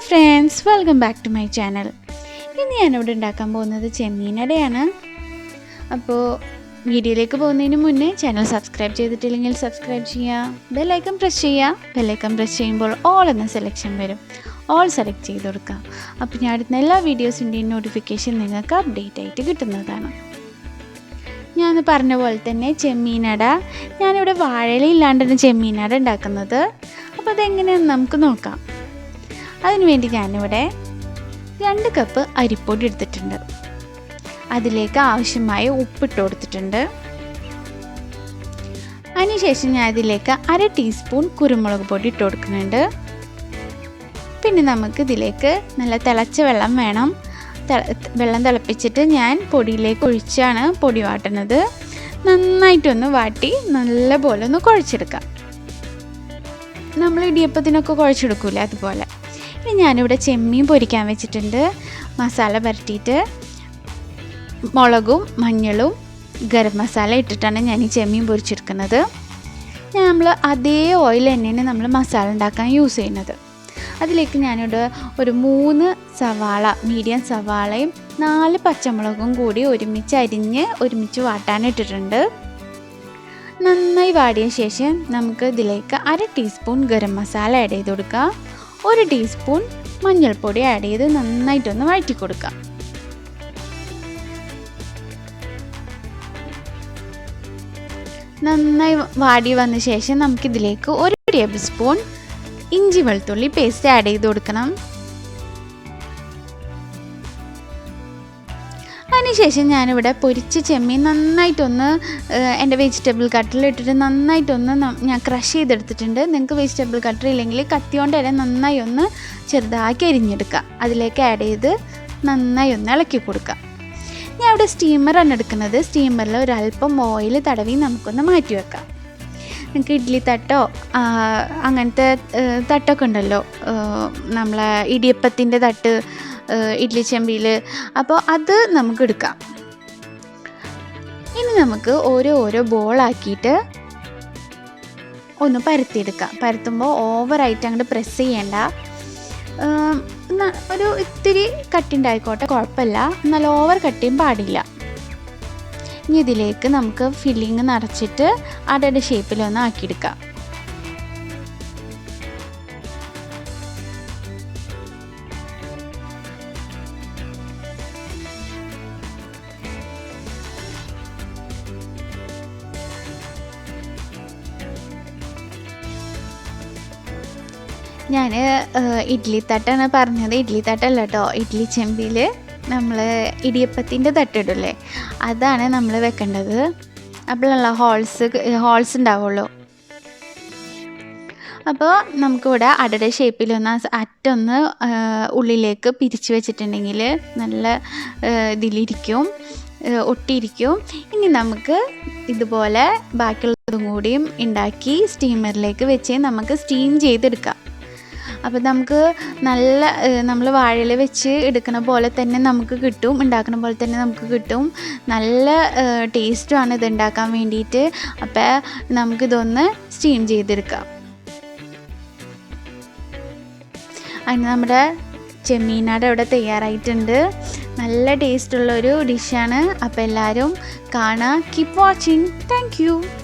friends, welcome back to my channel. ഇന്ന് ഞാനിവിടെ ഉണ്ടാക്കാൻ പോകുന്നത് ചെമ്മീനടയാണ്. അപ്പോൾ വീഡിയോയിലേക്ക് പോകുന്നതിന് മുന്നേ ചാനൽ സബ്സ്ക്രൈബ് ചെയ്തിട്ടില്ലെങ്കിൽ സബ്സ്ക്രൈബ് ചെയ്യുക, ബെൽ ഐക്കൺ പ്രസ് ചെയ്യുക. ബെൽ ഐക്കൺ പ്രസ് ചെയ്യുമ്പോൾ ഓൾ എന്ന സെലക്ഷൻ വരും. ഓൾ സെലക്ട് ചെയ്ത് കൊടുക്കുക. അപ്പോൾ ഞാൻ അടുത്ത എല്ലാ വീഡിയോസിൻ്റെയും നോട്ടിഫിക്കേഷൻ നിങ്ങൾക്ക് അപ്ഡേറ്റ് ആയിട്ട് കിട്ടുന്നതാണ്. ഞാൻ പറഞ്ഞ പോലെ തന്നെ ചെമ്മീനട ഞാനിവിടെ വാഴയിലില്ലാണ്ടാണ് ചെമ്മീനട ഉണ്ടാക്കുന്നത്. അപ്പോൾ അതെങ്ങനെയാണെന്ന് നമുക്ക് നോക്കാം. അതിനുവേണ്ടി ഞാനിവിടെ 2 കപ്പ് അരിപ്പൊടി എടുത്തിട്ടുണ്ട്. അതിലേക്ക് ആവശ്യമായ ഉപ്പിട്ട് കൊടുത്തിട്ടുണ്ട്. അതിനുശേഷം ഞാൻ ഇതിലേക്ക് 1/2 ടീസ്പൂൺ കുരുമുളക് പൊടി ഇട്ട് കൊടുക്കുന്നുണ്ട്. പിന്നെ നമുക്ക് ഇതിലേക്ക് നല്ല തിളച്ച വെള്ളം വേണം. വെള്ളം തിളപ്പിച്ചിട്ട് ഞാൻ പൊടിയിലേക്ക് ഒഴിച്ചാണ് പൊടി വാട്ടുന്നത്. നന്നായിട്ടൊന്ന് വാട്ടി നല്ലപോലെ ഒന്ന് കുഴച്ചെടുക്കാം. നമ്മൾ ഇടിയപ്പത്തിനൊക്കെ കുഴച്ചെടുക്കൂലേ, അതുപോലെ. ഇനി ഞാനിവിടെ ചെമ്മീൻ പൊരിക്കാൻ വെച്ചിട്ടുണ്ട്. മസാല പുരട്ടിയിട്ട് മുളകും മഞ്ഞളും ഗരം മസാല ഇട്ടിട്ടാണ് ഞാൻ ഈ ചെമ്മീൻ പൊരിച്ചെടുക്കുന്നത്. നമ്മൾ അതേ ഓയിൽ തന്നെയാണ് നമ്മൾ മസാല ഉണ്ടാക്കാൻ യൂസ് ചെയ്യുന്നത്. അതിലേക്ക് ഞാനിവിടെ ഒരു 3 സവാള, മീഡിയം സവാളയും 4 പച്ചമുളകും കൂടി ഒരുമിച്ച് വാട്ടാനിട്ടിട്ടുണ്ട്. നന്നായി വാടിയ ശേഷം നമുക്ക് ഇതിലേക്ക് 1/2 ടീസ്പൂൺ ഗരം മസാല ആഡ് ചെയ്ത് കൊടുക്കുക. 1 ടീസ്പൂൺ മഞ്ഞൾപ്പൊടി ആഡ് ചെയ്ത് നന്നായിട്ടൊന്ന് വഴറ്റി കൊടുക്കുക. നന്നായി വാടി വന്ന ശേഷം നമുക്കിതിലേക്ക് 1 ടേബിൾ സ്പൂൺ ഇഞ്ചി വെളുത്തുള്ളി പേസ്റ്റ് ആഡ് ചെയ്ത് കൊടുക്കണം. അതിനുശേഷം ഞാനിവിടെ പൊരിച്ച ചെമ്മീൻ നന്നായിട്ടൊന്ന് എൻ്റെ വെജിറ്റബിൾ കട്ടറിലിട്ടിട്ട് നന്നായിട്ടൊന്ന് ഞാൻ ക്രഷ് ചെയ്തെടുത്തിട്ടുണ്ട്. നിങ്ങൾക്ക് വെജിറ്റബിൾ കട്ടർ ഇല്ലെങ്കിൽ കത്തിയോണ്ട് തന്നെ നന്നായി ഒന്ന് ചെറുതാക്കി അരിഞ്ഞെടുക്കുക. അതിലേക്ക് ആഡ് ചെയ്ത് നന്നായി ഒന്ന് ഇളക്കി കൊടുക്കുക. ഞാൻ ഇവിടെ സ്റ്റീമറാണ് എടുക്കുന്നത്. സ്റ്റീമറിൽ ഒരല്പം ഓയിൽ തടവി നമുക്കൊന്ന് മാറ്റി വെക്കാം. നിങ്ങൾക്ക് ഇഡ്ഡലി തട്ടോ അങ്ങനത്തെ തട്ടൊക്കെ ഉണ്ടല്ലോ, നമ്മളെ ഇടിയപ്പത്തിൻ്റെ തട്ട്, ഇഡ്ഡലി ചെമ്പിയിൽ. അപ്പോൾ അത് നമുക്ക് എടുക്കാം. ഇനി നമുക്ക് ഓരോ ബോളാക്കിയിട്ട് ഒന്ന് പരത്തിയെടുക്കാം. പരത്തുമ്പോൾ ഓവറായിട്ട് അങ്ങോട്ട് പ്രസ് ചെയ്യേണ്ട. ഒരു ഇത്തിരി കട്ടിയുണ്ടായിക്കോട്ടെ, കുഴപ്പമില്ല. എന്നാൽ ഓവർ കട്ടിയും പാടില്ല. ഇനി ഇതിലേക്ക് നമുക്ക് ഫില്ലിങ് നിറച്ചിട്ട് അടയുടെ ഷേപ്പിലൊന്ന് ആക്കിയെടുക്കാം. ഞാൻ ഇഡ്ഡലി തട്ടാണ് പറഞ്ഞത്, ഇഡ്ഡലി തട്ടല്ല കേട്ടോ. ഇഡ്ഡലി ചെമ്പിൽ നമ്മൾ ഇടിയപ്പത്തിൻ്റെ തട്ടിടില്ലേ, അതാണ് നമ്മൾ വെക്കേണ്ടത്. അപ്പോഴല്ല ഹോൾസ് ഉണ്ടാവുള്ളൂ. അപ്പോൾ നമുക്കിവിടെ അടയുടെ ഷേപ്പിലൊന്ന് അറ്റൊന്ന് ഉള്ളിലേക്ക് പിരിച്ച് വെച്ചിട്ടുണ്ടെങ്കിൽ നല്ല ഇതിലിരിക്കും, ഒട്ടിയിരിക്കും. ഇനി നമുക്ക് ഇതുപോലെ ബാക്കിയുള്ളതും കൂടിയും ഉണ്ടാക്കി സ്റ്റീമറിലേക്ക് വെച്ച് നമുക്ക് സ്റ്റീം ചെയ്തെടുക്കാം. അപ്പോൾ നമുക്ക് നല്ല നമ്മൾ വാഴയിൽ വെച്ച് എടുക്കുന്ന പോലെ തന്നെ നമുക്ക് കിട്ടും, ഉണ്ടാക്കുന്ന പോലെ തന്നെ നമുക്ക് കിട്ടും. നല്ല ടേസ്റ്റുമാണ് ഇത് ഉണ്ടാക്കാൻ വേണ്ടിയിട്ട്. അപ്പോൾ നമുക്കിതൊന്ന് സ്റ്റീം ചെയ്തെടുക്കാം. അതിന് നമ്മുടെ ചെമ്മീനട ഇവിടെ തയ്യാറായിട്ടുണ്ട്. നല്ല ടേസ്റ്റുള്ളൊരു ഡിഷാണ്. അപ്പോൾ എല്ലാവരും കാണുക. Keep watching. Thank you.